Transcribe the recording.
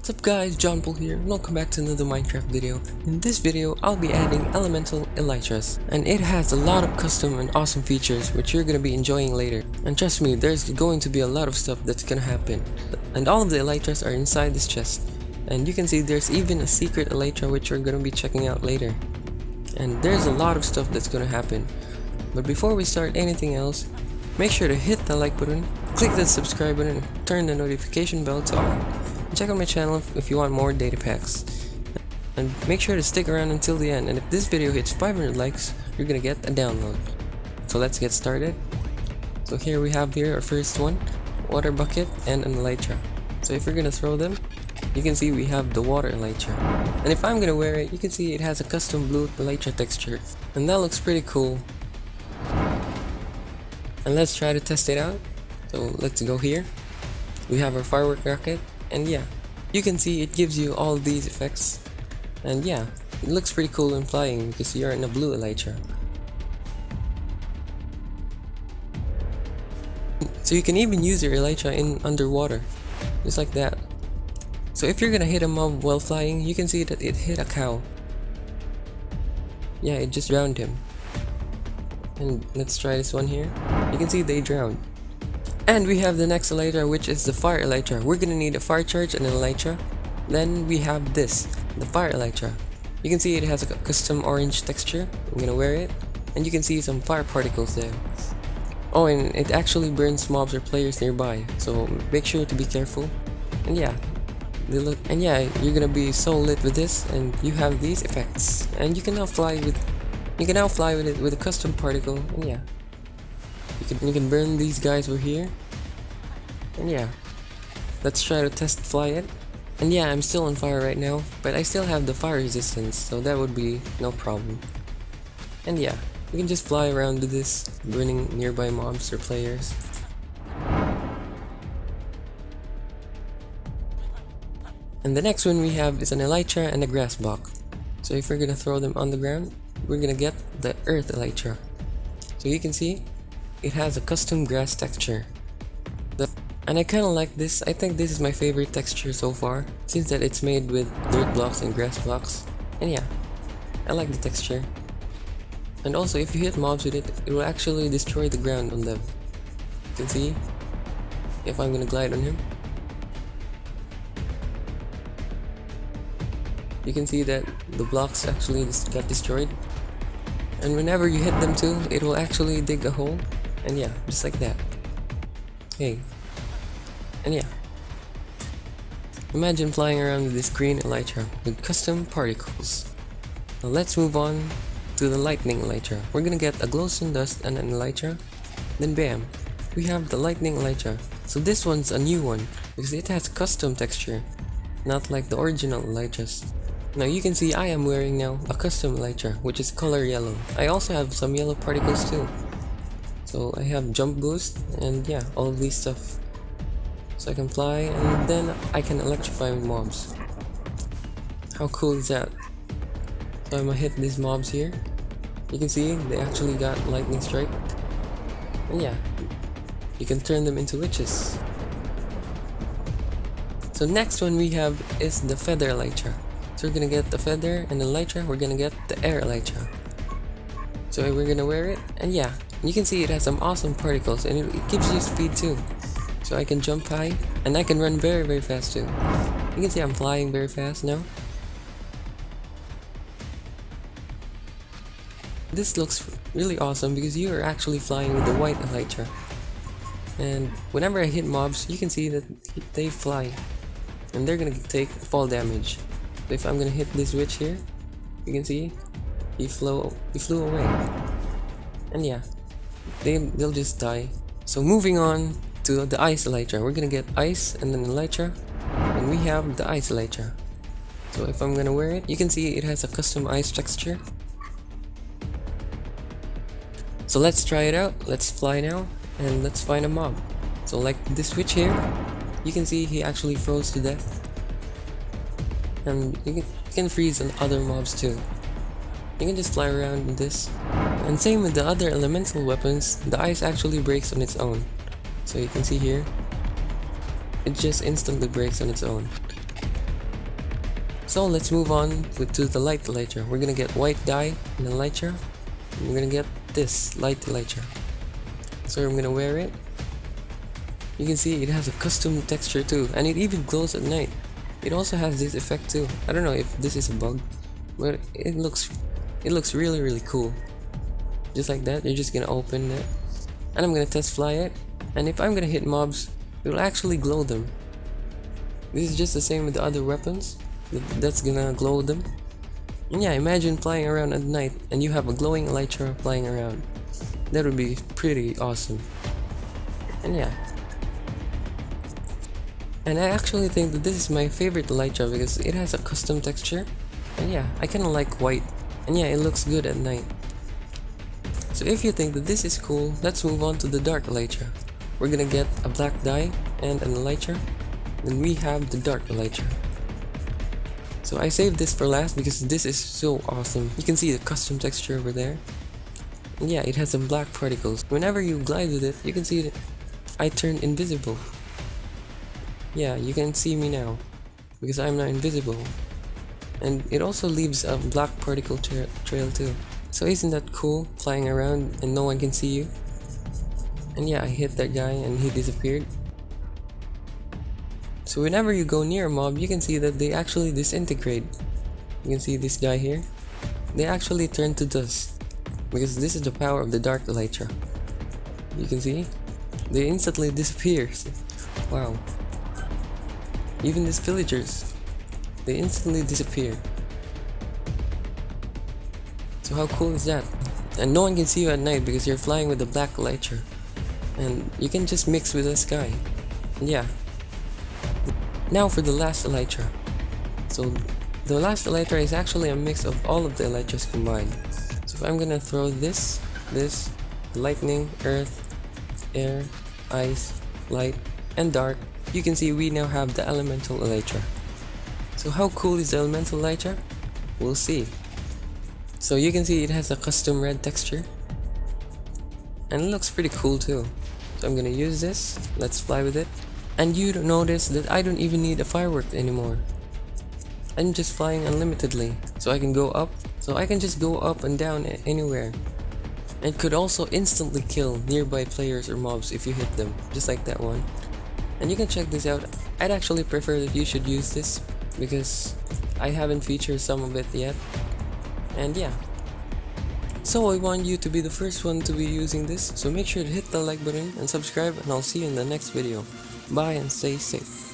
What's up guys, John Paul here, and welcome back to another Minecraft video. In this video, I'll be adding Elemental Elytras, and it has a lot of custom and awesome features which you're gonna be enjoying later. And trust me, there's going to be a lot of stuff that's gonna happen. And all of the Elytras are inside this chest. And you can see there's even a secret Elytra which we're gonna be checking out later. And there's a lot of stuff that's gonna happen. But before we start anything else, make sure to hit the like button, click the subscribe button, and turn the notification bell to on. Check out my channel if you want more data packs. And make sure to stick around until the end, and if this video hits 500 likes, you're gonna get a download. So let's get started. So here we have our first one, water bucket and an Elytra. So if we're gonna throw them, you can see we have the water Elytra. And if I'm gonna wear it, you can see it has a custom blue Elytra texture. And that looks pretty cool. And let's try to test it out. So let's go here. We have our firework rocket. And yeah, you can see it gives you all these effects. And yeah, it looks pretty cool when flying because you're in a blue Elytra. So you can even use your Elytra in underwater, just like that. So if you're gonna hit a mob while flying, you can see that it hit a cow. Yeah, it just drowned him. And let's try this one here. You can see they drowned. And we have the next Elytra, which is the fire Elytra. We're gonna need a fire charge and an Elytra. Then we have this, the fire Elytra. You can see it has a custom orange texture. I'm gonna wear it, and you can see some fire particles there. Oh, and it actually burns mobs or players nearby, so make sure to be careful. And yeah, you're gonna be so lit with this, and you have these effects. And you can now fly with it with a custom particle. And yeah, you can burn these guys over here. And yeah, let's try to test fly it. And yeah, I'm still on fire right now, but I still have the fire resistance, so that would be no problem. And yeah, you can just fly around with this, burning nearby mobs or players. And the next one we have is an Elytra and a grass block. So if we're gonna throw them on the ground, we're gonna get the earth Elytra. So you can see it has a custom grass texture. And I kinda like this. I think this is my favorite texture so far, since that it's made with dirt blocks and grass blocks. And yeah, I like the texture. And also if you hit mobs with it, it will actually destroy the ground on them. You can see if I'm gonna glide on him. You can see that the blocks actually got destroyed. And whenever you hit them too, it will actually dig a hole. And yeah, just like that. Hey. And yeah. Imagine flying around with this green Elytra with custom particles. Now let's move on to the lightning Elytra. We're gonna get a glowstone dust and an Elytra. Then bam, we have the lightning Elytra. So this one's a new one because it has custom texture, not like the original Elytras. Now you can see I am wearing now a custom Elytra, which is color yellow. I also have some yellow particles too. So I have jump boost and yeah, all of these stuff. So I can fly and then I can electrify mobs. How cool is that? So I'm gonna hit these mobs here. You can see they actually got lightning strike. And yeah, you can turn them into witches. So next one we have is the feather Elytra. So we're gonna get the feather and the Elytra, we're gonna get the air Elytra. So we're gonna wear it, and yeah, you can see it has some awesome particles, and it gives you speed too. So I can jump high, and I can run very fast too. You can see I'm flying very fast now. This looks really awesome because you are actually flying with the white Elytra. And whenever I hit mobs, you can see that they fly, and they're gonna take fall damage. So if I'm gonna hit this witch here, you can see he flew away. And yeah, they'll just die. So moving on to the ice Elytra, we're gonna get ice and then Elytra, and we have the ice Elytra. So if I'm gonna wear it, you can see it has a custom ice texture. So let's try it out. Let's fly now and let's find a mob. So like this witch here, you can see he actually froze to death. And you can freeze on other mobs too. You can just fly around with this. And same with the other elemental weapons, the ice actually breaks on its own. So you can see here, it just instantly breaks on its own. So let's move on to the light elytra. We're gonna get white dye in the elytra. And we're gonna get this light elytra. So I'm gonna wear it. You can see it has a custom texture too, and it even glows at night. It also has this effect too. I don't know if this is a bug, but it looks really cool. Just like that, you're just gonna open it, and I'm gonna test fly it, and if I'm gonna hit mobs, it will actually glow them. This is just the same with the other weapons. That's gonna glow them. And yeah, imagine flying around at night and you have a glowing elytra flying around. That would be pretty awesome. And yeah. And I actually think that this is my favorite elytra because it has a custom texture. And yeah, I kinda like white. And yeah, it looks good at night. So if you think that this is cool, let's move on to the dark elytra. We're gonna get a black dye and an elytra. Then we have the dark elytra. So I saved this for last because this is so awesome. You can see the custom texture over there. And yeah, it has some black particles. Whenever you glide with it, you can see that I turn invisible. Yeah, you can see me now because I'm not invisible. And it also leaves a black particle trail too. So isn't that cool, flying around and no one can see you? And yeah, I hit that guy and he disappeared. So whenever you go near a mob, you can see that they actually disintegrate. You can see this guy here. They actually turn to dust because this is the power of the dark elytra. You can see they instantly disappear. Wow. Even these villagers, they instantly disappear. So how cool is that? And no one can see you at night because you're flying with the black elytra. And you can just mix with the sky. And yeah. Now for the last elytra. So the last elytra is actually a mix of all of the elytras combined. So if I'm gonna throw this, lightning, earth, air, ice, light, and dark, you can see we now have the elemental elytra. So how cool is the elemental elytra? We'll see. So you can see it has a custom red texture. And it looks pretty cool too. So I'm gonna use this. Let's fly with it. And you notice that I don't even need a firework anymore. I'm just flying unlimitedly. So I can go up. So I can just go up and down anywhere. And could also instantly kill nearby players or mobs if you hit them. Just like that one. And you can check this out. I'd actually prefer that you should use this because I haven't featured some of it yet. And yeah. So I want you to be the first one to be using this. So make sure to hit the like button and subscribe, and I'll see you in the next video. Bye and stay safe.